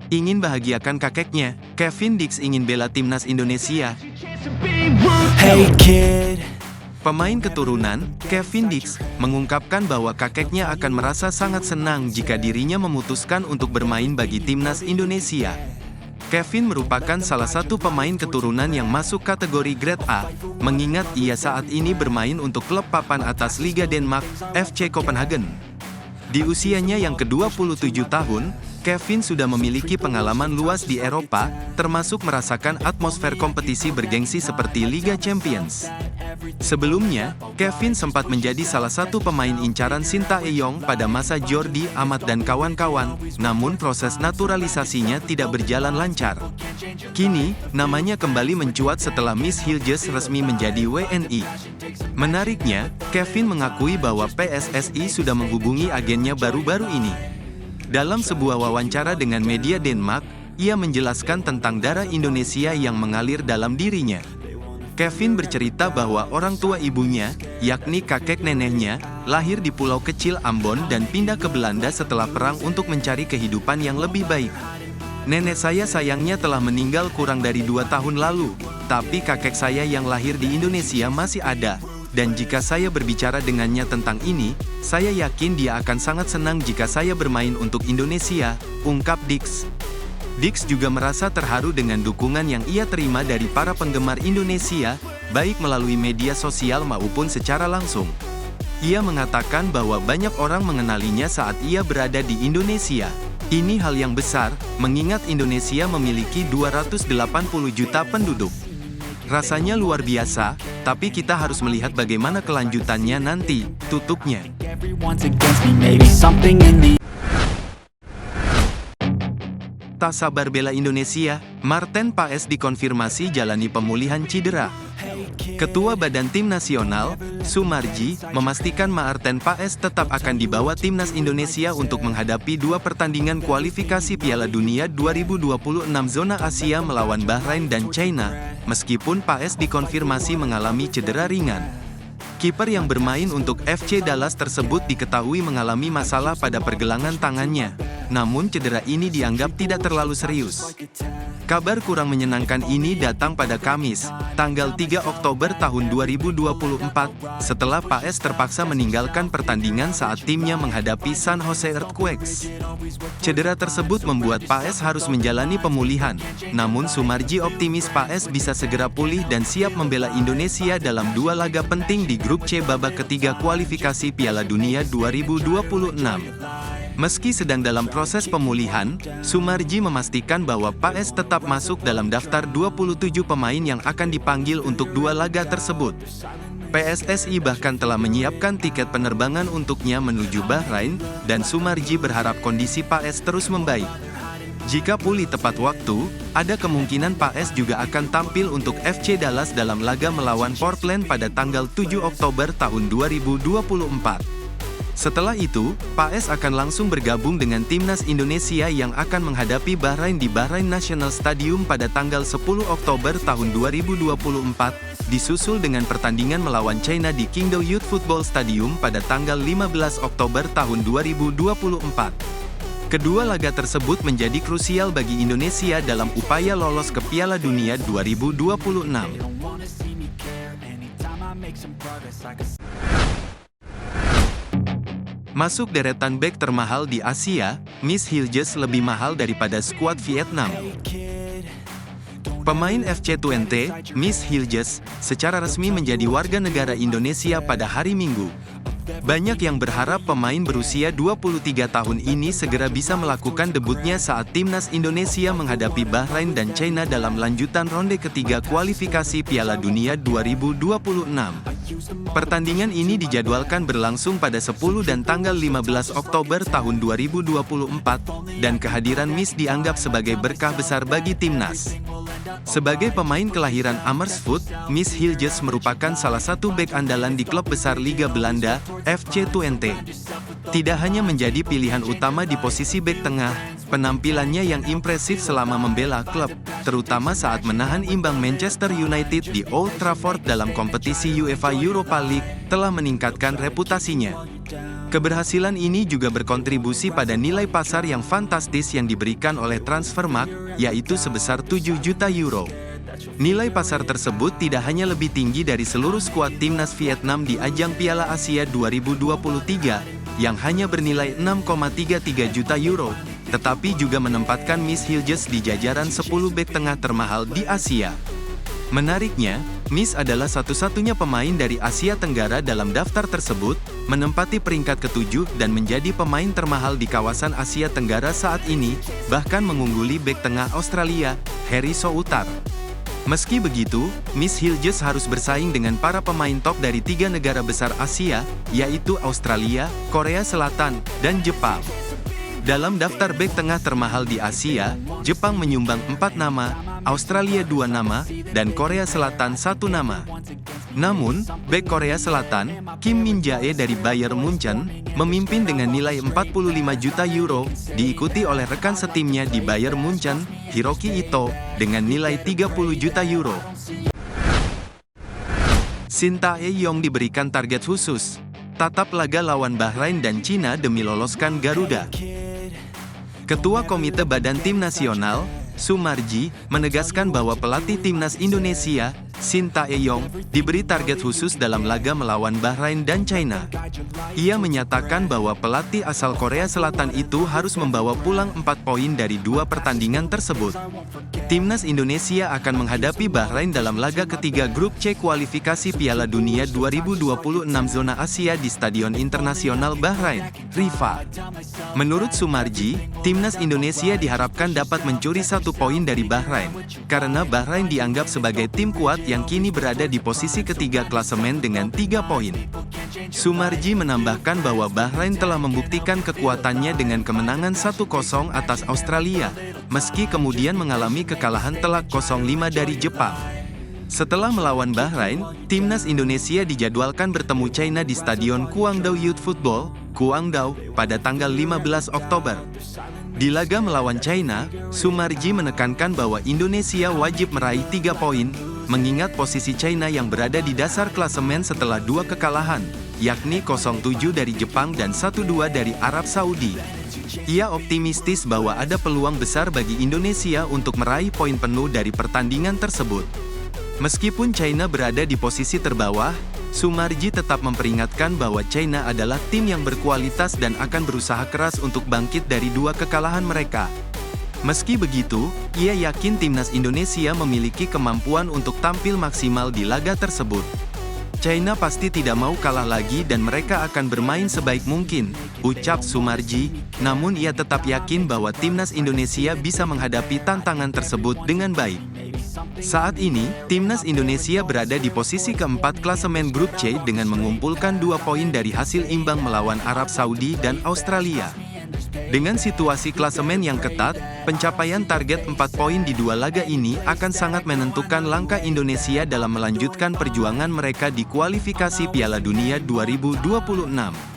Ingin bahagiakan kakeknya, Kevin Dix ingin bela timnas Indonesia. Hey kid. Pemain keturunan, Kevin Dix, mengungkapkan bahwa kakeknya akan merasa sangat senang jika dirinya memutuskan untuk bermain bagi timnas Indonesia. Kevin merupakan salah satu pemain keturunan yang masuk kategori grade A, mengingat ia saat ini bermain untuk klub papan atas Liga Denmark, FC Copenhagen. Di usianya yang ke-27 tahun, Kevin sudah memiliki pengalaman luas di Eropa, termasuk merasakan atmosfer kompetisi bergengsi seperti Liga Champions. Sebelumnya, Kevin sempat menjadi salah satu pemain incaran Sintayong pada masa Jordi Amat dan kawan-kawan, namun proses naturalisasinya tidak berjalan lancar. Kini, namanya kembali mencuat setelah Miss Hilges resmi menjadi WNI. Menariknya, Kevin mengakui bahwa PSSI sudah menghubungi agennya baru-baru ini. Dalam sebuah wawancara dengan media Denmark, ia menjelaskan tentang darah Indonesia yang mengalir dalam dirinya. Kevin bercerita bahwa orang tua ibunya, yakni kakek neneknya, lahir di pulau kecil Ambon dan pindah ke Belanda setelah perang untuk mencari kehidupan yang lebih baik. Nenek saya sayangnya telah meninggal kurang dari 2 tahun lalu, tapi kakek saya yang lahir di Indonesia masih ada. Dan jika saya berbicara dengannya tentang ini, saya yakin dia akan sangat senang jika saya bermain untuk Indonesia, ungkap Dix. Dix juga merasa terharu dengan dukungan yang ia terima dari para penggemar Indonesia, baik melalui media sosial maupun secara langsung. Ia mengatakan bahwa banyak orang mengenalinya saat ia berada di Indonesia. Ini hal yang besar, mengingat Indonesia memiliki 280 juta penduduk. Rasanya luar biasa, tapi kita harus melihat bagaimana kelanjutannya nanti, tutupnya. Tak sabar bela Indonesia, Marten Paes dikonfirmasi jalani pemulihan cedera. Ketua Badan Tim Nasional, Sumarji, memastikan Marten Paes tetap akan dibawa timnas Indonesia untuk menghadapi 2 pertandingan kualifikasi Piala Dunia 2026 zona Asia melawan Bahrain dan China, meskipun Paes dikonfirmasi mengalami cedera ringan. Kiper yang bermain untuk FC Dallas tersebut diketahui mengalami masalah pada pergelangan tangannya, namun cedera ini dianggap tidak terlalu serius. Kabar kurang menyenangkan ini datang pada Kamis, tanggal 3 Oktober tahun 2024, setelah Paes terpaksa meninggalkan pertandingan saat timnya menghadapi San Jose Earthquakes. Cedera tersebut membuat Paes harus menjalani pemulihan, namun Sumarji optimis Paes bisa segera pulih dan siap membela Indonesia dalam 2 laga penting di Grup C babak ketiga kualifikasi Piala Dunia 2026. Meski sedang dalam proses pemulihan, Sumarji memastikan bahwa Paes tetap masuk dalam daftar 27 pemain yang akan dipanggil untuk 2 laga tersebut. PSSI bahkan telah menyiapkan tiket penerbangan untuknya menuju Bahrain, dan Sumarji berharap kondisi Paes terus membaik. Jika pulih tepat waktu, ada kemungkinan Paes juga akan tampil untuk FC Dallas dalam laga melawan Portland pada tanggal 7 Oktober tahun 2024. Setelah itu, Paes akan langsung bergabung dengan timnas Indonesia yang akan menghadapi Bahrain di Bahrain National Stadium pada tanggal 10 Oktober tahun 2024, disusul dengan pertandingan melawan China di Qingdao Youth Football Stadium pada tanggal 15 Oktober tahun 2024. Kedua laga tersebut menjadi krusial bagi Indonesia dalam upaya lolos ke Piala Dunia 2026. Masuk deretan bek termahal di Asia, Miss Hilges lebih mahal daripada skuad Vietnam. Pemain FC20, Miss Hilges, secara resmi menjadi warga negara Indonesia pada hari Minggu. Banyak yang berharap pemain berusia 23 tahun ini segera bisa melakukan debutnya saat timnas Indonesia menghadapi Bahrain dan China dalam lanjutan ronde ketiga kualifikasi Piala Dunia 2026. Pertandingan ini dijadwalkan berlangsung pada 10 dan tanggal 15 Oktober tahun 2024, dan kehadiran Miss dianggap sebagai berkah besar bagi timnas. Sebagai pemain kelahiran Amersfoort, Miss Hilges merupakan salah satu bek andalan di klub besar Liga Belanda, FC20. Tidak hanya menjadi pilihan utama di posisi bek tengah, penampilannya yang impresif selama membela klub, terutama saat menahan imbang Manchester United di Old Trafford dalam kompetisi UEFA Europa League, telah meningkatkan reputasinya. Keberhasilan ini juga berkontribusi pada nilai pasar yang fantastis yang diberikan oleh Transfermarkt, yaitu sebesar 7 juta euro. Nilai pasar tersebut tidak hanya lebih tinggi dari seluruh skuad timnas Vietnam di ajang Piala Asia 2023, yang hanya bernilai 6,33 juta euro, tetapi juga menempatkan Miss Hilgers di jajaran 10 bek tengah termahal di Asia. Menariknya, Miss adalah satu-satunya pemain dari Asia Tenggara dalam daftar tersebut, menempati peringkat ke-7 dan menjadi pemain termahal di kawasan Asia Tenggara saat ini, bahkan mengungguli bek tengah Australia, Harry Soutar. Meski begitu, Miss Hilgers harus bersaing dengan para pemain top dari 3 negara besar Asia, yaitu Australia, Korea Selatan, dan Jepang. Dalam daftar bek tengah termahal di Asia, Jepang menyumbang 4 nama, Australia 2 nama, dan Korea Selatan 1 nama. Namun, bek Korea Selatan, Kim Min-jae dari Bayern Munchen, memimpin dengan nilai 45 juta euro, diikuti oleh rekan setimnya di Bayern Munchen, Hiroki Ito, dengan nilai 30 juta euro. Shin Tae-yong diberikan target khusus, tatap laga lawan Bahrain dan Cina demi loloskan Garuda. Ketua Komite Badan Tim Nasional, Sumarji, menegaskan bahwa pelatih timnas Indonesia, Shin Tae-yong, diberi target khusus dalam laga melawan Bahrain dan China. Ia menyatakan bahwa pelatih asal Korea Selatan itu harus membawa pulang 4 poin dari 2 pertandingan tersebut. Timnas Indonesia akan menghadapi Bahrain dalam laga ketiga grup C kualifikasi Piala Dunia 2026 zona Asia di Stadion Internasional Bahrain, Rifa. Menurut Sumarji, timnas Indonesia diharapkan dapat mencuri 1 poin dari Bahrain, karena Bahrain dianggap sebagai tim kuat yang kini berada di posisi ketiga klasemen dengan 3 poin. Sumarji menambahkan bahwa Bahrain telah membuktikan kekuatannya dengan kemenangan 1-0 atas Australia, meski kemudian mengalami kekalahan telak 0-5 dari Jepang. Setelah melawan Bahrain, timnas Indonesia dijadwalkan bertemu China di Stadion Guangdao Youth Football, Guangdao, pada tanggal 15 Oktober. Di laga melawan China, Sumarji menekankan bahwa Indonesia wajib meraih 3 poin, mengingat posisi China yang berada di dasar klasemen setelah 2 kekalahan, yakni 0-7 dari Jepang dan 1-2 dari Arab Saudi. Ia optimistis bahwa ada peluang besar bagi Indonesia untuk meraih poin penuh dari pertandingan tersebut. Meskipun China berada di posisi terbawah, Sumarji tetap memperingatkan bahwa China adalah tim yang berkualitas dan akan berusaha keras untuk bangkit dari 2 kekalahan mereka. Meski begitu, ia yakin timnas Indonesia memiliki kemampuan untuk tampil maksimal di laga tersebut. China pasti tidak mau kalah lagi dan mereka akan bermain sebaik mungkin, ucap Sumarji, namun ia tetap yakin bahwa timnas Indonesia bisa menghadapi tantangan tersebut dengan baik. Saat ini, timnas Indonesia berada di posisi keempat klasemen grup C dengan mengumpulkan 2 poin dari hasil imbang melawan Arab Saudi dan Australia. Dengan situasi klasemen yang ketat, pencapaian target 4 poin di 2 laga ini akan sangat menentukan langkah Indonesia dalam melanjutkan perjuangan mereka di kualifikasi Piala Dunia 2026.